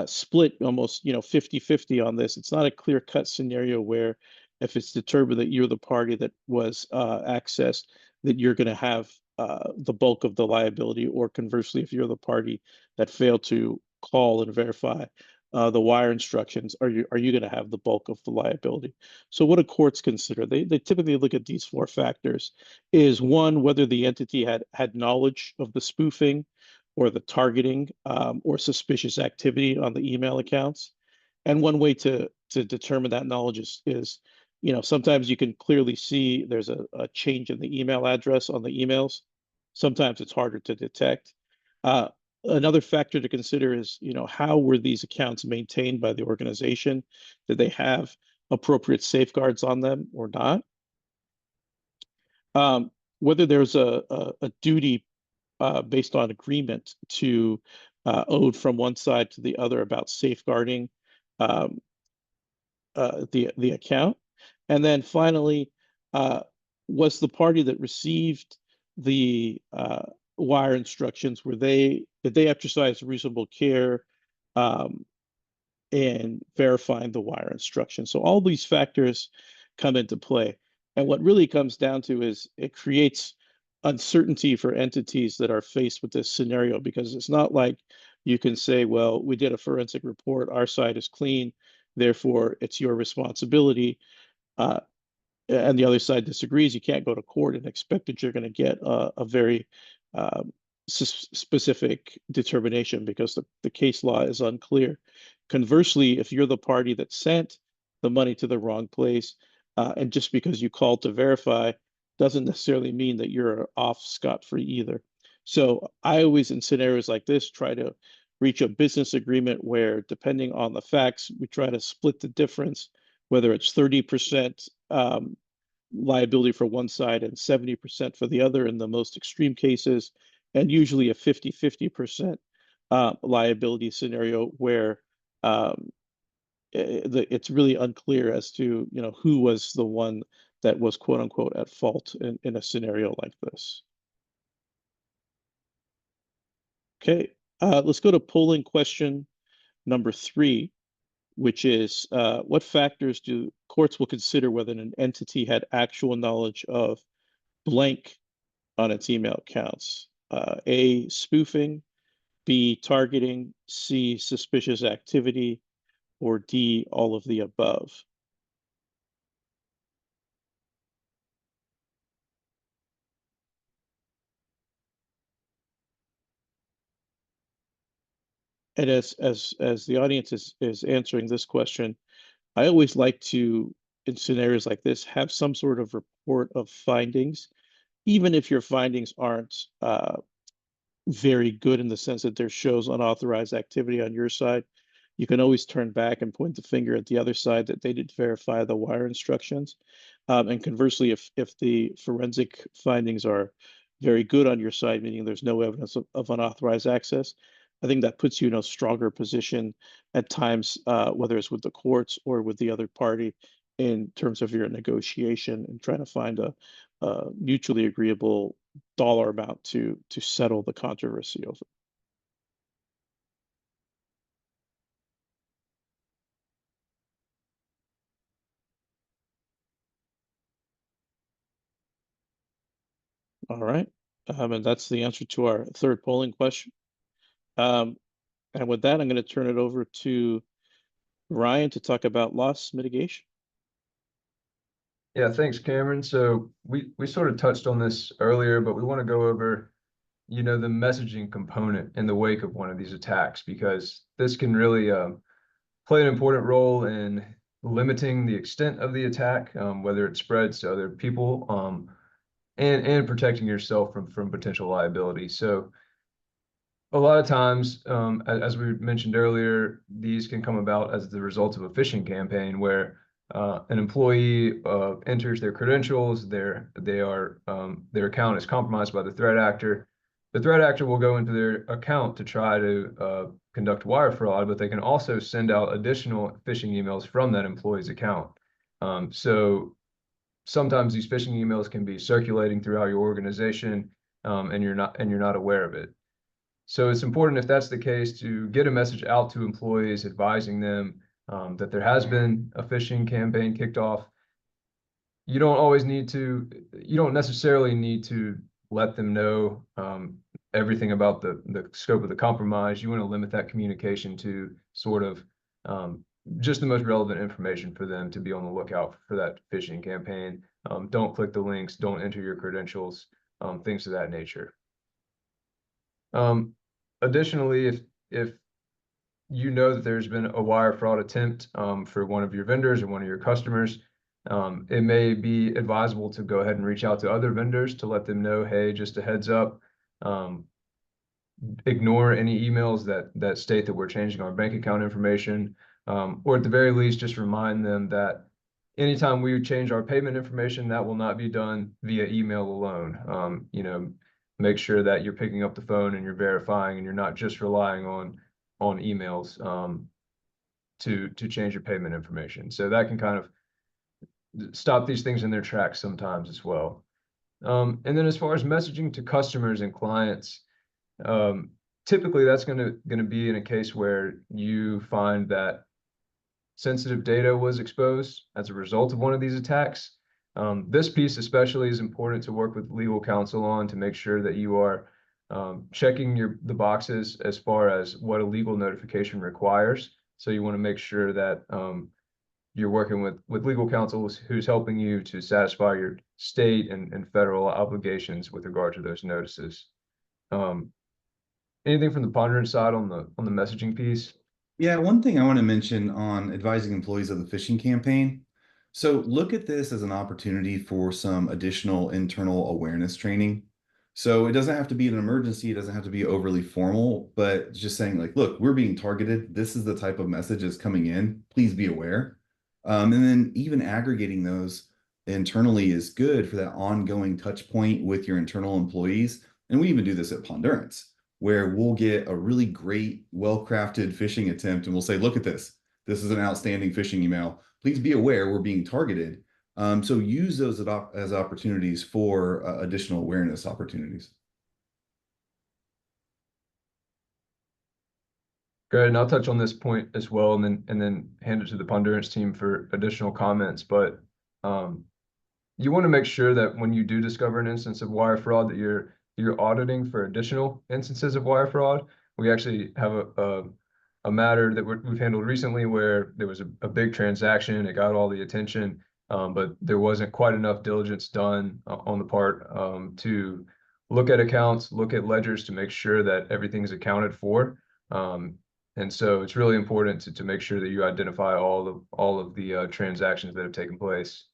split almost 50-50 on this. It's not a clear-cut scenario where if it's determined that you're the party that was accessed, that you're going to have the bulk of the liability, or conversely, if you're the party that failed to call and verify the wire instructions, are you going to have the bulk of the liability? So what do courts consider? They typically look at these four factors. Is one, whether the entity had knowledge of the spoofing or the targeting or suspicious activity on the email accounts. And one way to determine that knowledge is sometimes you can clearly see there's a change in the email address on the emails. Sometimes it's harder to detect. Another factor to consider is, how were these accounts maintained by the organization? Did they have appropriate safeguards on them or not? Whether there's a duty based on agreement to owed from one side to the other about safeguarding um, the account. And then finally, was the party that received the wire instructions, did they exercise reasonable care in verifying the wire instructions? So all these factors come into play. And what really comes down to is it creates uncertainty for entities that are faced with this scenario, because it's not like you can say, well, we did a forensic report, our side is clean, therefore it's your responsibility. And the other side disagrees. You can't go to court and expect that you're going to get a very specific determination, because the case law is unclear. Conversely, if you're the party that sent the money to the wrong place, and just because you called to verify doesn't necessarily mean that you're off scot-free either. So I always, in scenarios like this, try to reach a business agreement where, depending on the facts, we try to split the difference, whether it's 30% liability for one side and 70% for the other in the most extreme cases, and usually a 50-50% liability scenario where it's really unclear as to who was the one that was quote unquote at fault in a scenario like this. Okay, let's go to polling question number 3, which is what factors do courts will consider whether an entity had actual knowledge of blank on its email accounts? A, spoofing, B, targeting, C, suspicious activity, or D, all of the above? And as the audience is answering this question, I always like to, in scenarios like this, have some sort of report of findings, even if your findings aren't very good in the sense that there shows unauthorized activity on your side. You can always turn back and point the finger at the other side that they didn't verify the wire instructions. And conversely, if the forensic findings are very good on your side, meaning there's no evidence of unauthorized access, I think that puts you in a stronger position at times, whether it's with the courts or with the other party, in terms of your negotiation and trying to find a mutually agreeable dollar amount to settle the controversy over. All right. And that's the answer to our third polling question. And with that, I'm going to turn it over to Ryan to talk about loss mitigation. Yeah, thanks, Cameron. So we sort of touched on this earlier, but we want to go over, the messaging component in the wake of one of these attacks, because this can really play an important role in limiting the extent of the attack, whether it spreads to other people, and protecting yourself from potential liability. So a lot of times, as we mentioned earlier, these can come about as the result of a phishing campaign where an employee enters their credentials, their account is compromised by the threat actor. The threat actor will go into their account to try to conduct wire fraud, but they can also send out additional phishing emails from that employee's account. So sometimes these phishing emails can be circulating throughout your organization, and you're not aware of it. So it's important, if that's the case, to get a message out to employees advising them that there has been a phishing campaign kicked off. You don't necessarily need to let them know everything about the scope of the compromise. You want to limit that communication to sort of just the most relevant information for them to be on the lookout for that phishing campaign. Don't click the links, don't enter your credentials, things of that nature. Additionally, if you know that there's been a wire fraud attempt for one of your vendors or one of your customers, it may be advisable to go ahead and reach out to other vendors to let them know, hey, just a heads up, ignore any emails that state that we're changing our bank account information, or at the very least, just remind them that anytime we change our payment information, that will not be done via email alone. Make sure that you're picking up the phone and you're verifying, and you're not just relying on emails to change your payment information. So that can kind of stop these things in their tracks sometimes as well. And then as far as messaging to customers and clients, typically that's going to be in a case where you find that sensitive data was exposed as a result of one of these attacks. This piece especially is important to work with legal counsel on, to make sure that you are checking the boxes as far as what a legal notification requires. So you want to make sure that you're working with legal counsel who's helping you to satisfy your state and federal obligations with regard to those notices. Anything from the Pondurance side on the messaging piece? Yeah, one thing I want to mention on advising employees of the phishing campaign. So look at this as an opportunity for some additional internal awareness training. So it doesn't have to be an emergency, it doesn't have to be overly formal, but just saying like, look, we're being targeted. This is the type of message that's coming in. Please be aware. And then even aggregating those internally is good for that ongoing touch point with your internal employees. And we even do this at Pondurance, where we'll get a really great, well-crafted phishing attempt, and we'll say, look at this. This is an outstanding phishing email. Please be aware we're being targeted. So use those as opportunities for additional awareness opportunities. Good, and I'll touch on this point as well, and then hand it to the Pondurance team for additional comments. But you want to make sure that when you do discover an instance of wire fraud, that you're auditing for additional instances of wire fraud. We actually have a matter that we've handled recently where there was a big transaction. It got all the attention, but there wasn't quite enough diligence done on the part to look at accounts, look at ledgers to make sure that everything's accounted for. And so it's really important to make sure that you identify all of the transactions that have taken place.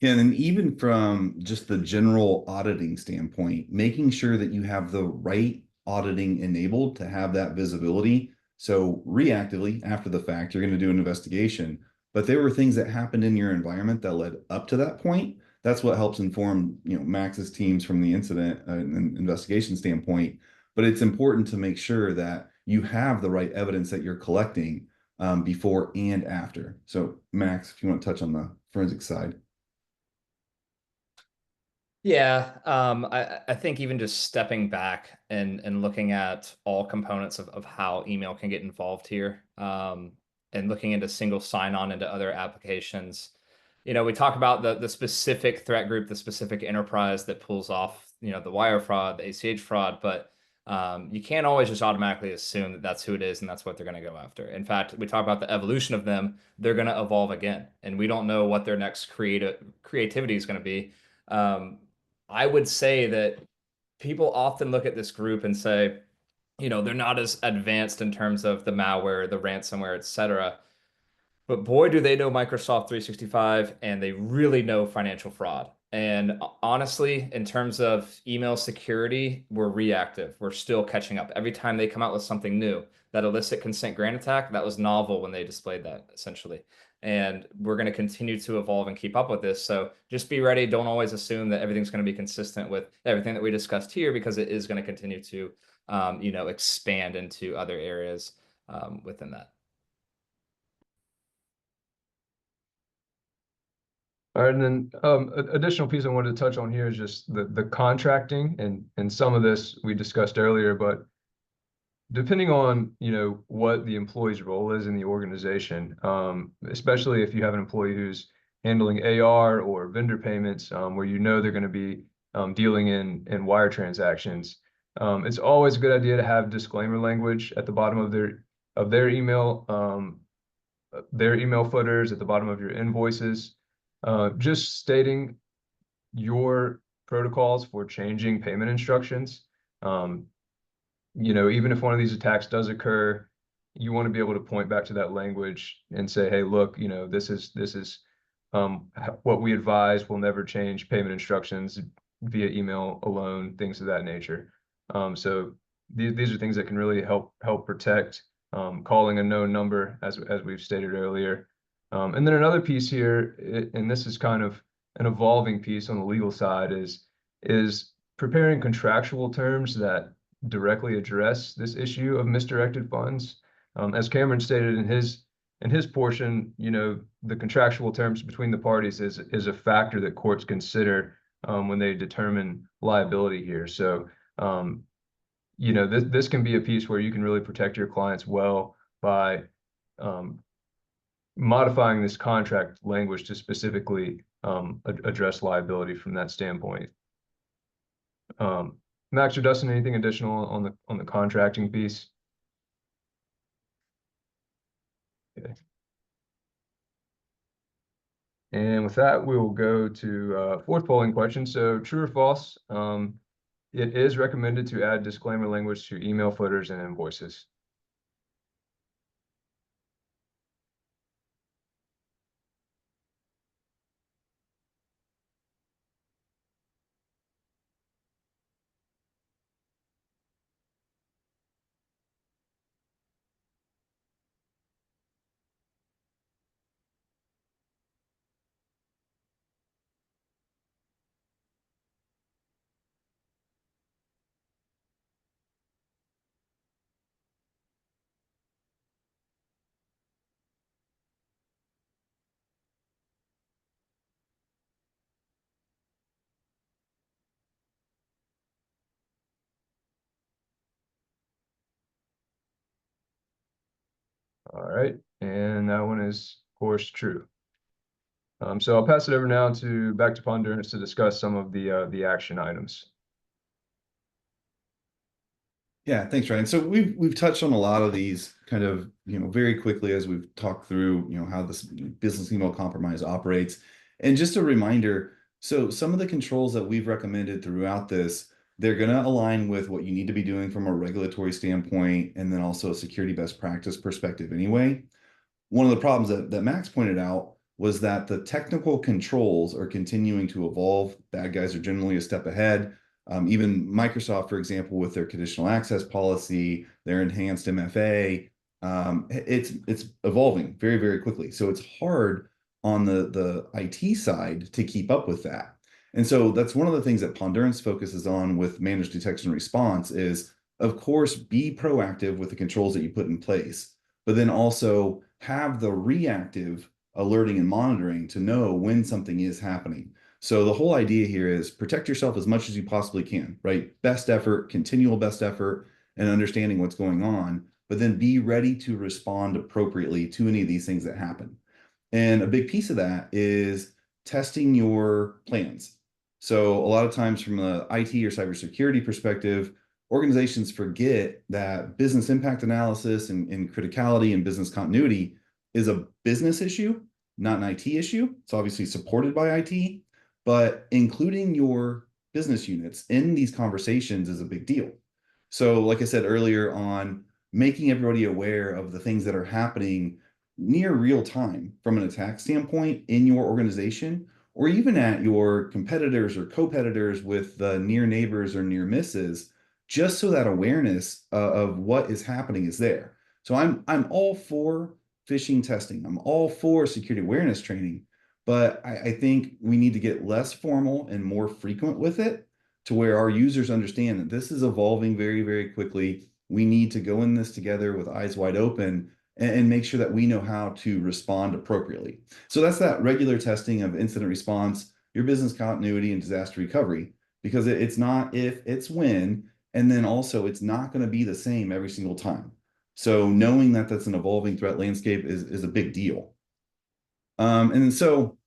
Yeah, and even from just the general auditing standpoint, making sure that you have the right auditing enabled to have that visibility. So reactively, after the fact, you're going to do an investigation, but there were things that happened in your environment that led up to that point. That's what helps inform, Max's teams from the incident and investigation standpoint. But it's important to make sure that you have the right evidence that you're collecting before and after. So Max, if you want to touch on the forensic side. Yeah, I think even just stepping back and looking at all components of how email can get involved here, and looking into single sign-on into other applications, we talk about the specific threat group, the specific enterprise that pulls off, the wire fraud, the ACH fraud, but you can't always just automatically assume that that's who it is and that's what they're going to go after. In fact, we talk about the evolution of them. They're going to evolve again, and we don't know what their next creativity is going to be. I would say that people often look at this group and say, they're not as advanced in terms of the malware, the ransomware, etc. But boy, do they know Microsoft 365, and they really know financial fraud. And honestly, in terms of email security, we're reactive. We're still catching up. Every time they come out with something new, that illicit consent grant attack, that was novel when they displayed that, essentially. And we're going to continue to evolve and keep up with this. So just be ready. Don't always assume that everything's going to be consistent with everything that we discussed here, because it is going to continue to, expand into other areas within that. All right, and then additional piece I wanted to touch on here is just the contracting, and some of this we discussed earlier, but depending on what the employee's role is in the organization, especially if you have an employee who's handling AR or vendor payments, where they're going to be dealing in wire transactions, it's always a good idea to have disclaimer language at the bottom of their email footers, at the bottom of your invoices. Just stating your protocols for changing payment instructions. Even if one of these attacks does occur, you want to be able to point back to that language and say, hey, look, this is what we advise. We'll never change payment instructions via email alone, things of that nature. So these are things that can really help protect. Calling a known number, as we've stated earlier. And then another piece here, and this is kind of an evolving piece on the legal side, is preparing contractual terms that directly address this issue of misdirected funds. As Kamran stated in his portion, the contractual terms between the parties is a factor that courts consider when they determine liability here. So, this can be a piece where you can really protect your clients well by modifying this contract language to specifically address liability from that standpoint. Max or Dustin, anything additional on the contracting piece? Okay. And with that, we will go to fourth polling question. So, true or false? It is recommended to add disclaimer language to email footers and invoices. All right, and that one is, of course, true. So I'll pass it over now back to Pondurance to discuss some of the action items. Yeah, thanks, Ryan. So we've touched on a lot of these kind of, very quickly as we've talked through, how this business email compromise operates. And just a reminder, so some of the controls that we've recommended throughout this, they're going to align with what you need to be doing from a regulatory standpoint, and then also a security best practice perspective anyway. One of the problems that Max pointed out was that the technical controls are continuing to evolve. Bad guys are generally a step ahead. Even Microsoft, for example, with their conditional access policy, their enhanced MFA, it's evolving very, very quickly. So it's hard on the IT side to keep up with that. And so that's one of the things that Pondurance focuses on with managed detection and response is, of course, be proactive with the controls that you put in place, but then also have the reactive alerting and monitoring to know when something is happening. So the whole idea here is protect yourself as much as you possibly can, right? Best effort, continual best effort, and understanding what's going on, but then be ready to respond appropriately to any of these things that happen. And a big piece of that is testing your plans. So a lot of times from the IT or cybersecurity perspective, organizations forget that business impact analysis and criticality and business continuity is a business issue, not an IT issue. It's obviously supported by IT, but including your business units in these conversations is a big deal. So like I said earlier on, making everybody aware of the things that are happening near real time from an attack standpoint in your organization, or even at your competitors or co-competitors with the near neighbors or near misses, just so that awareness of what is happening is there. So I'm all for phishing testing. I'm all for security awareness training, but I think we need to get less formal and more frequent with it to where our users understand that this is evolving very, very quickly. We need to go in this together with eyes wide open and make sure that we know how to respond appropriately. So that's that regular testing of incident response, your business continuity, and disaster recovery, because it's not if, it's when, and then also it's not going to be the same every single time. So knowing that that's an evolving threat landscape is a big deal. And so,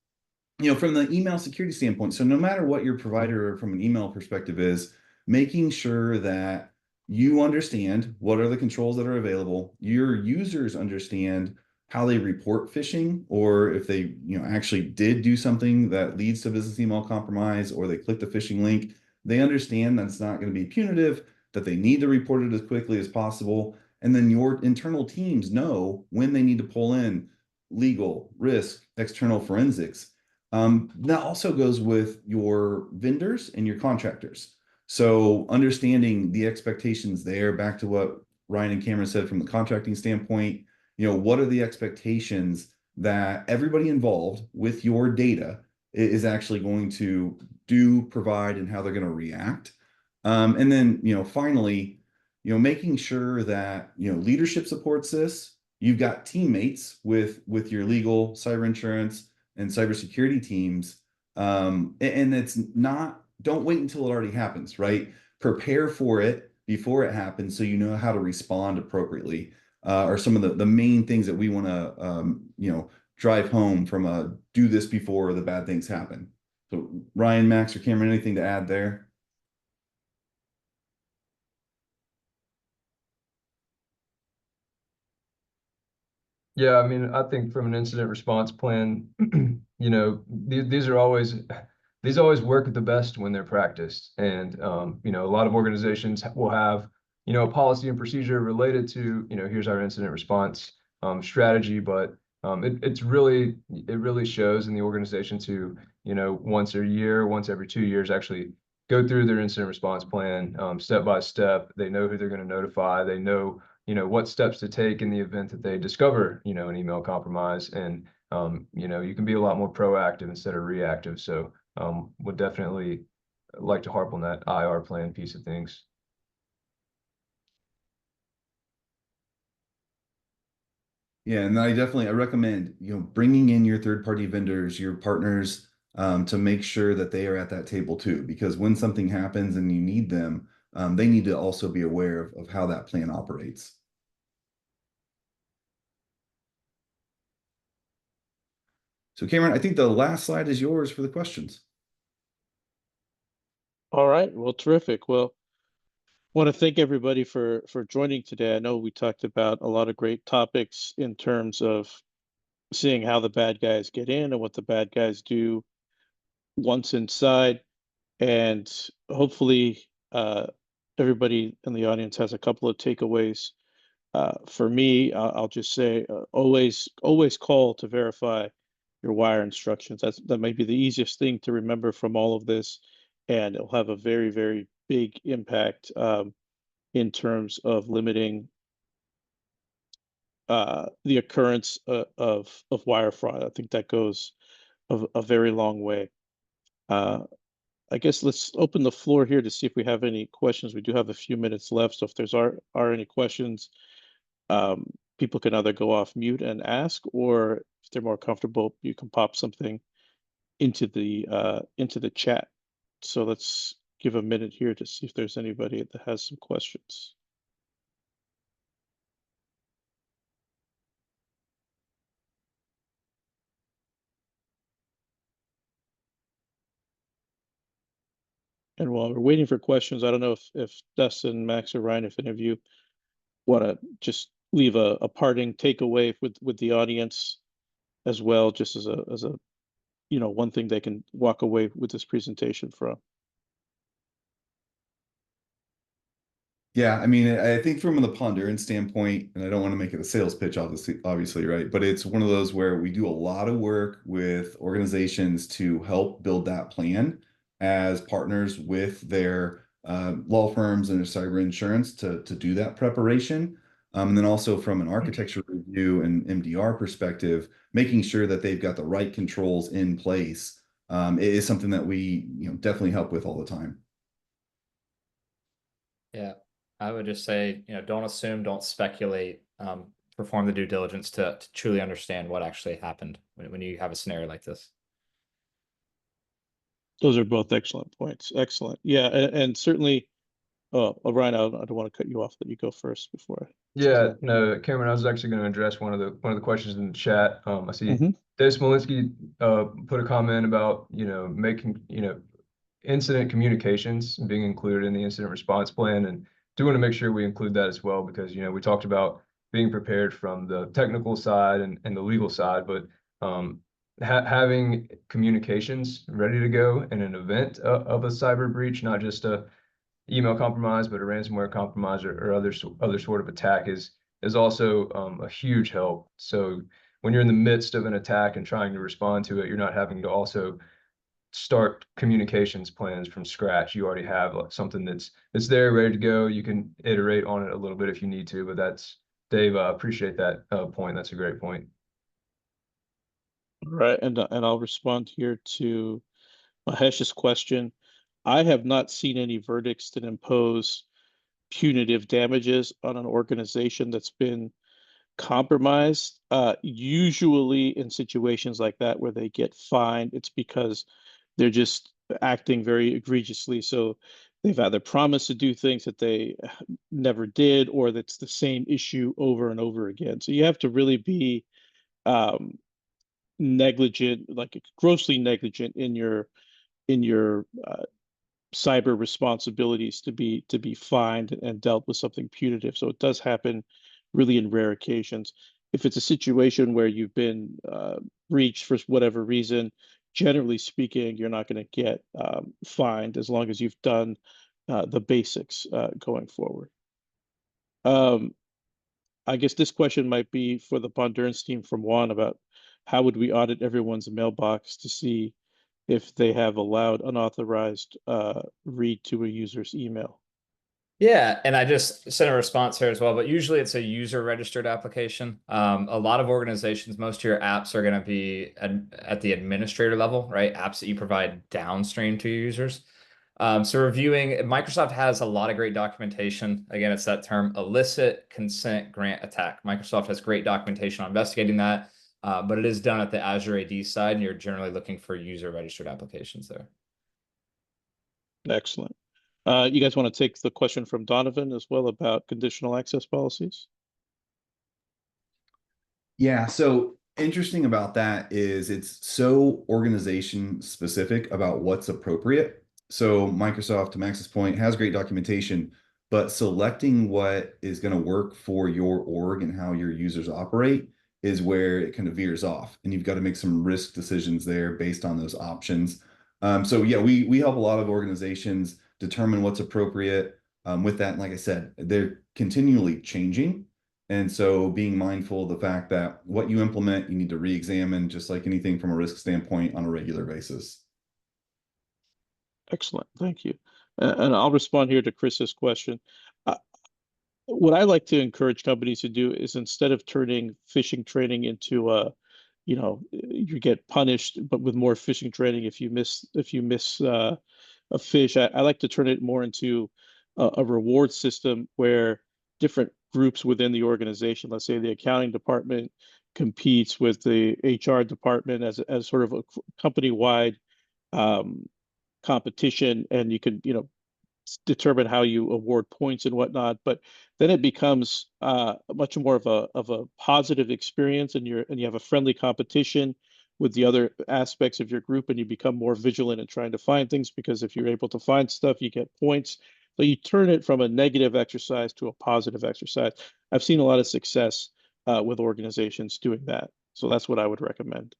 from the email security standpoint, so no matter what your provider from an email perspective is, making sure that you understand what are the controls that are available, your users understand how they report phishing, or if they actually did do something that leads to business email compromise, or they clicked a phishing link, they understand that it's not going to be punitive, that they need to report it as quickly as possible. And then your internal teams know when they need to pull in legal, risk, external forensics. That also goes with your vendors and your contractors. So understanding the expectations there, back to what Ryan and Cameron said from the contracting standpoint, what are the expectations that everybody involved with your data is actually going to do, provide, and how they're going to react. And then, finally, making sure that, leadership supports this. You've got teammates with your legal, cyber insurance, and cybersecurity teams. And it's not, don't wait until it already happens, right? Prepare for it before it happens so you know how to respond appropriately. Are some of the main things that we want to, drive home from a do this before the bad things happen. So Ryan, Max, or Cameron, anything to add there? Yeah, I mean, I think from an incident response plan, these are always these always work the best when they're practiced. And a lot of organizations will have, a policy and procedure related to, here's our incident response strategy, but it really shows in the organization to, once a year, once every 2 years, actually go through their incident response plan step by step. They know who they're going to notify. They know what steps to take in the event that they discover, an email compromise. And, you can be a lot more proactive instead of reactive. So would definitely like to harp on that IR plan piece of things. Yeah, and I recommend, bringing in your third-party vendors, your partners, to make sure that they are at that table too, because when something happens and you need them, they need to also be aware of how that plan operates. So Cameron, I think the last slide is yours for the questions. All right, well, terrific. Well, want to thank everybody for joining today. I know we talked about a lot of great topics in terms of seeing how the bad guys get in and what the bad guys do once inside. And hopefully everybody in the audience has a couple of takeaways. For me, I'll just say always call to verify your wire instructions. That might be the easiest thing to remember from all of this, and it'll have a very, very big impact in terms of limiting the occurrence of wire fraud. I think that goes a very long way. I guess let's open the floor here to see if we have any questions. We do have a few minutes left, so if there's are any questions, people can either go off mute and ask, or if they're more comfortable, you can pop something into the chat. So let's give a minute here to see if there's anybody that has some questions. And while we're waiting for questions, I don't know if Dustin, Max, or Ryan, if any of you want to just leave a parting takeaway with the audience as well, just as a one thing they can walk away with this presentation from. Yeah, I mean, I think from the Pondurance standpoint, and I don't want to make it a sales pitch, obviously, right? But it's one of those where we do a lot of work with organizations to help build that plan as partners with their law firms and their cyber insurance to do that preparation. And then also from an architecture review and MDR perspective, making sure that they've got the right controls in place is something that we definitely help with all the time. Yeah, I would just say, don't assume, don't speculate, perform the due diligence to truly understand what actually happened when you have a scenario like this. Those are both excellent points. Excellent. Yeah, and certainly, Ryan, I don't want to cut you off. Let you go first before. Yeah, no, Cameron, I was actually going to address one of the questions in the chat. I see Dave Smolinski put a comment about, making, incident communications being included in the incident response plan, and do want to make sure we include that as well, because, we talked about being prepared from the technical side and the legal side, but having communications ready to go in an event of a cyber breach, not just a email compromise, but a ransomware compromise or other sort of attack is also a huge help. So when you're in the midst of an attack and trying to respond to it, you're not having to also start communications plans from scratch. You already have something that's there, ready to go. You can iterate on it a little bit if you need to, but that's Dave. I appreciate that point. That's a great point. All right, and I'll respond here to Mahesh's question. I have not seen any verdicts that impose punitive damages on an organization that's been compromised. Usually in situations like that where they get fined, it's because they're just acting very egregiously. So they've either promised to do things that they never did, or that's the same issue over and over again. So you have to really be negligent, like grossly negligent in your cyber responsibilities to be fined and dealt with something punitive. So it does happen really in rare occasions. If it's a situation where you've been breached for whatever reason, generally speaking, you're not going to get fined as long as you've done the basics going forward. I guess this question might be for the Pondurance team from Juan about how would we audit everyone's mailbox to see if they have allowed unauthorized read to a user's email. Yeah, and I just sent a response here as well, but usually it's a user registered application. A lot of organizations, most of your apps are going to be at the administrator level, right? Apps that you provide downstream to your users. So reviewing, Microsoft has a lot of great documentation. Again, it's that term, illicit consent grant attack. Microsoft has great documentation on investigating that, but it is done at the Azure AD side, and you're generally looking for user registered applications there. Excellent. You guys want to take the question from Donovan as well about conditional access policies? Yeah, so interesting about that is it's so organization specific about what's appropriate. So Microsoft, to Max's point, has great documentation, but selecting what is going to work for your org and how your users operate is where it kind of veers off. And you've got to make some risk decisions there based on those options. So yeah, we help a lot of organizations determine what's appropriate with that. And like I said, they're continually changing. And so being mindful of the fact that what you implement, you need to re-examine, just like anything from a risk standpoint, on a regular basis. Excellent, thank you. And I'll respond here to Chris's question. What I like to encourage companies to do is, instead of turning phishing training into you get punished, but with more phishing training if you miss a fish, I like to turn it more into a reward system where different groups within the organization, let's say the accounting department competes with the HR department as sort of a company-wide competition, and you can determine how you award points and whatnot. But then it becomes much more of a positive experience, and you have a friendly competition with the other aspects of your group, and you become more vigilant in trying to find things, because if you're able to find stuff, you get points. So you turn it from a negative exercise to a positive exercise. I've seen a lot of success with organizations doing that. So that's what I would recommend.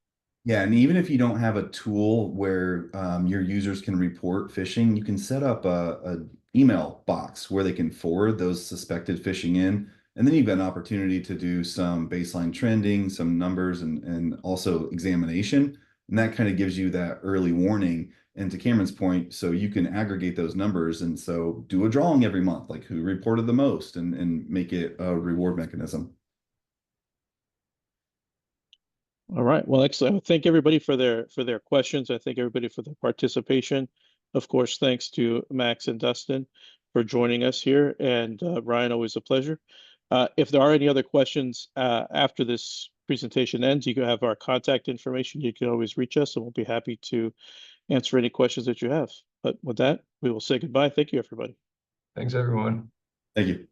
Yeah, and even if you don't have a tool where your users can report phishing, you can set up a email box where they can forward those suspected phishing in. And then you've got an opportunity to do some baseline trending, some numbers, and also examination. And that kind of gives you that early warning. And to Cameron's point, so you can aggregate those numbers. And so do a drawing every month, like who reported the most, and make it a reward mechanism. All right. Well, excellent. Thank everybody for their questions. I thank everybody for their participation. Of course, thanks to Max and Dustin for joining us here. And Ryan, always a pleasure. If there are any other questions after this presentation ends, you can have our contact information. You can always reach us, and we'll be happy to answer any questions that you have. But with that, we will say goodbye. Thank you, everybody. Thanks, everyone. Thank you.